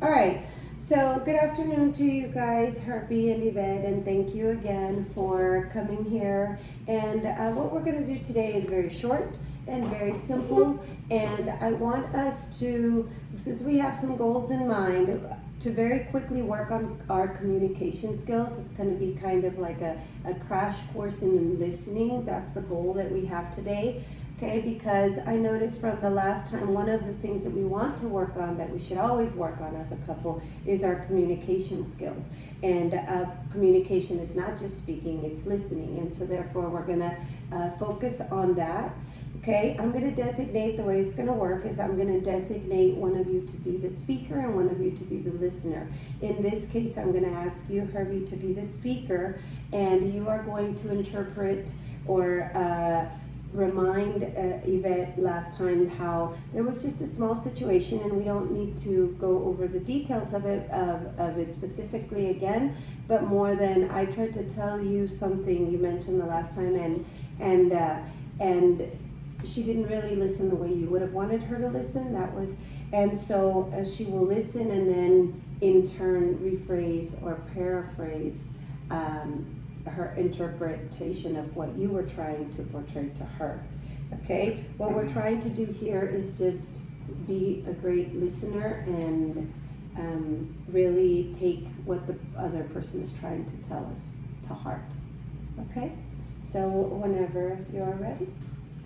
All right. So good afternoon to you guys, Herbie and Yvette, and thank you again for coming here. And what we're going to do today is very short and very simple. And I want us to, since we have some goals in mind, to very quickly work on our communication skills. It's going to be kind of like a crash course in listening. That's the goal that we have today. Okay, because I noticed from the last time, one of the things that we want to work on, that we should always work on as a couple, is our communication skills. And communication is not just speaking, it's listening. And so therefore we're gonna focus on that. Okay, I'm gonna designate, the way it's gonna work is I'm gonna designate one of you to be the speaker and one of you to be the listener. In this case, I'm gonna ask you, Herbie, to be the speaker, and you are going to interpret or remind Yvette last time how there was just a small situation, and we don't need to go over the details of it specifically again, but more than I tried to tell you something you mentioned the last time, and she didn't really listen the way you would have wanted her to listen. That was, and so she will listen and then in turn rephrase or paraphrase her interpretation of what you were trying to portray to her. Okay, what we're trying to do here is just be a great listener and really take what the other person is trying to tell us to heart. Okay, so whenever you're ready.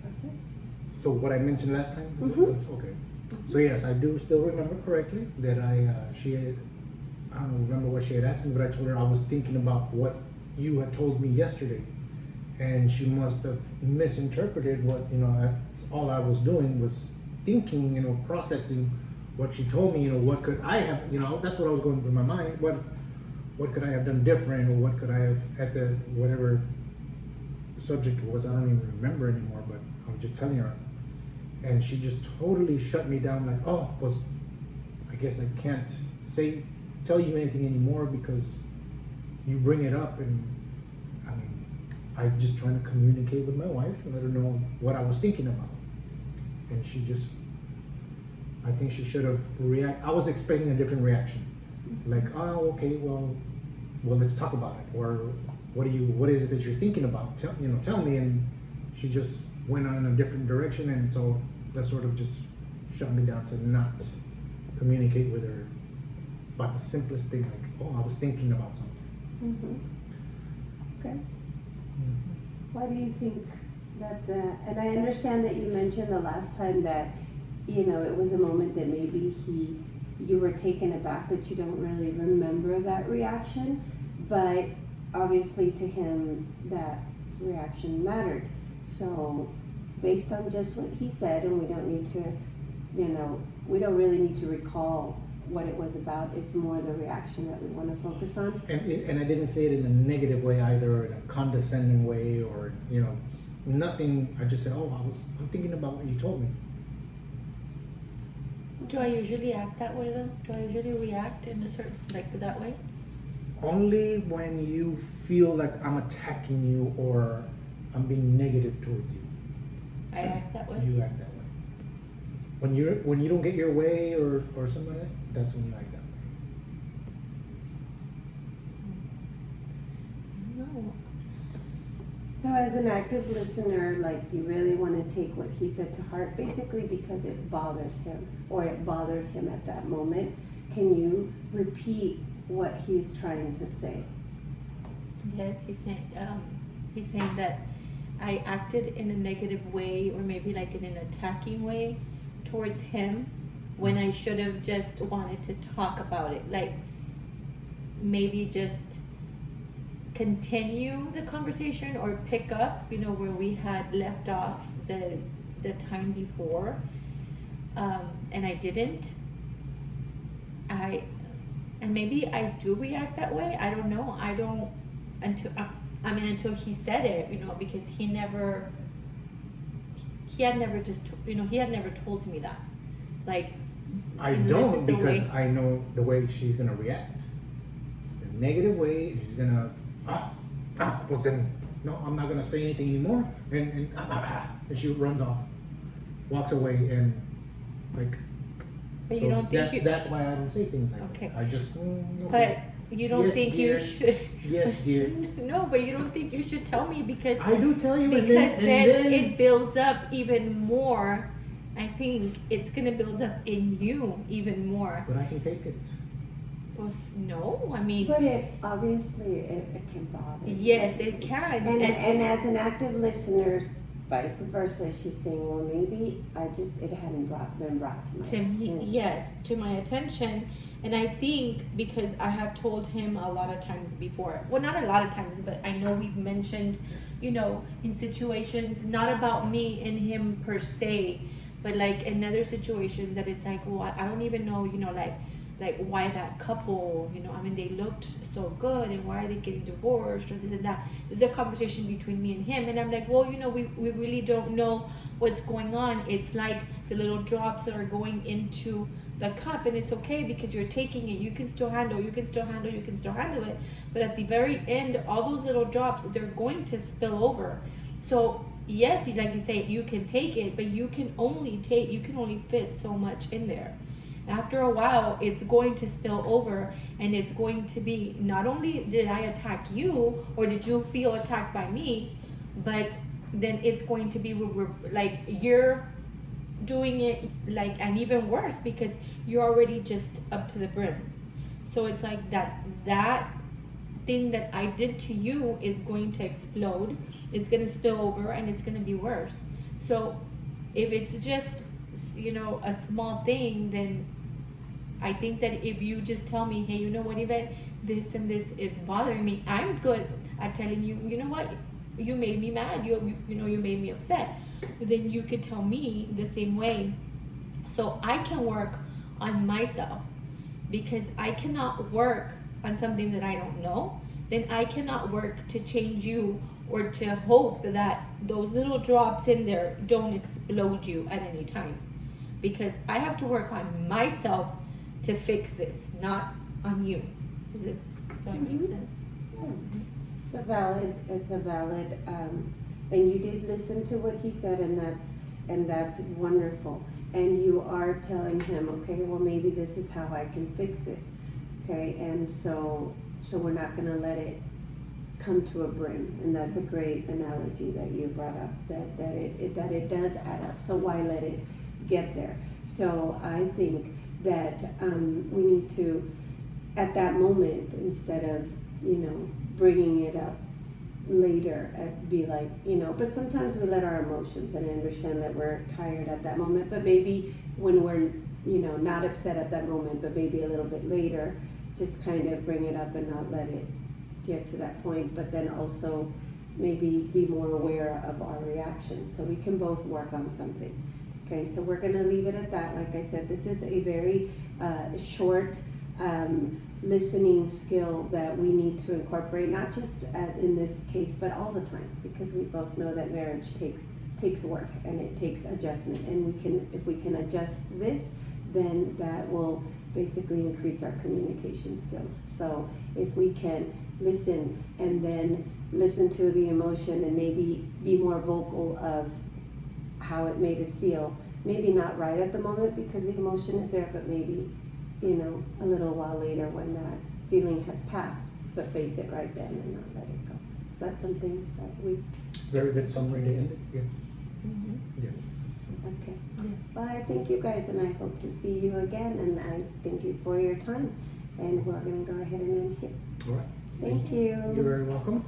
Okay. So what I mentioned last time? Okay. So yes, I do still remember correctly that I don't remember what she had asked me, but I told her I was thinking about what you had told me yesterday, and she must have misinterpreted what, that's all I was doing was thinking, processing what she told me. What could I have, that's what I was going through my mind. What could I have done different, or what could I have at the whatever subject it was, I don't even remember anymore, but I was just telling her, and she just totally shut me down, like, oh, was I guess I can't tell you anything anymore because you bring it up. And I mean, I'm just trying to communicate with my wife and let her know what I was thinking about. And she just, I think she should have I was expecting a different reaction. Like, oh, okay, well, let's talk about it. Or what is it that you're thinking about? Tell me. And she just went on a different direction. And so that sort of just shut me down to not communicate with her about the simplest thing, like, oh, I was thinking about something. Okay. Why do you think that and I understand that you mentioned the last time that, it was a moment that maybe you were taken aback, that you don't really remember that reaction, but obviously to him that reaction mattered. So based on just what he said, and we don't need to, we don't really need to recall what it was about. It's more the reaction that we want to focus on. And I didn't say it in a negative way either, in a condescending way, or nothing. I just said, oh, I'm thinking about what you told me. Do I usually act that way though? Do I usually react in a certain, like that way? Only when you feel like I'm attacking you or I'm being negative towards you. I act that way. You act that way. When you don't get your way or something like that, that's when you act that way. No. So as an active listener, like, you really want to take what he said to heart, basically because it bothers him, or it bothered him at that moment. Can you repeat what he's trying to say? Yes, he's saying that I acted in a negative way, or maybe like in an attacking way towards him, when I should have just wanted to talk about it. Like, maybe just continue the conversation or pick up, where we had left off the time before. And I didn't. And maybe I do react that way. I don't know. I don't until he said it, because he had never told me that. Like, I don't, because I know the way she's gonna react. The negative way, she's gonna well then, no, I'm not gonna say anything anymore, and she runs off, walks away, and like But you don't think that's why I don't say things like Okay. that. I just But you don't Yes, think dear. you should. Yes, dear. No, but you don't think you should tell me because I do tell you, because and then then it builds up even more. I think it's gonna build up in you even more. But I can take it. Well, no, I mean, But it obviously it can bother you. yes, it can. And as an active listener, vice versa, she's saying, well, maybe it hadn't been brought to my to attention. me, yes, to my attention. And I think because I have told him a lot of times before, well, not a lot of times, but I know we've mentioned, in situations, not about me and him per se, but like in other situations that it's like, well, I don't even know, like why that couple, I mean, they looked so good and why are they getting divorced or this and that. There's a conversation between me and him, and I'm like, well, we really don't know what's going on. It's like the little drops that are going into the cup, and it's okay because you're taking it. You can still handle it. But at the very end, all those little drops, they're going to spill over. So yes, like you say, you can take it, but you can only fit so much in there. After a while, it's going to spill over, and it's going to be, not only did I attack you or did you feel attacked by me, but then it's going to be where we're like, you're doing it like, and even worse because you're already just up to the brim. So it's like that thing that I did to you is going to explode. It's going to spill over, and it's going to be worse. So if it's just, a small thing, then I think that if you just tell me, hey, you know what, Yvette, this and this is bothering me, I'm good at telling you, you know what, you made me mad, you made me upset. But then you could tell me the same way, so I can work on myself, because I cannot work on something that I don't know. Then I cannot work to change you or to hope that those little drops in there don't explode you at any time, because I have to work on myself to fix this, not on you. Does that make sense? Yeah. It's a valid, and you did listen to what he said, and that's wonderful. And you are telling him, okay, well, maybe this is how I can fix it, okay? And so we're not gonna let it come to a brim. And that's a great analogy that you brought up, that it does add up. So why let it get there? So I think that we need to, at that moment, instead of bringing it up later, be like, but sometimes we let our emotions, and I understand that we're tired at that moment, but maybe when we're not upset at that moment, but maybe a little bit later, just kind of bring it up and not let it get to that point, but then also maybe be more aware of our reactions, so we can both work on something. Okay, so we're going to leave it at that. Like I said, this is a very short listening skill that we need to incorporate, not just in this case, but all the time, because we both know that marriage takes work and it takes adjustment. And if we can adjust this, then that will basically increase our communication skills. So if we can listen and then listen to the emotion and maybe be more vocal of how it made us feel, maybe not right at the moment because the emotion is there, but maybe a little while later when that feeling has passed, but face it right then and not let it go. Is that something that we... Very good summary to end it. Yes. Mm-hmm. Yes. Okay. Yes. Well, I thank you guys, and I hope to see you again, and I thank you for your time, and we're going to go ahead and end here. All right. Thank you. You're very welcome.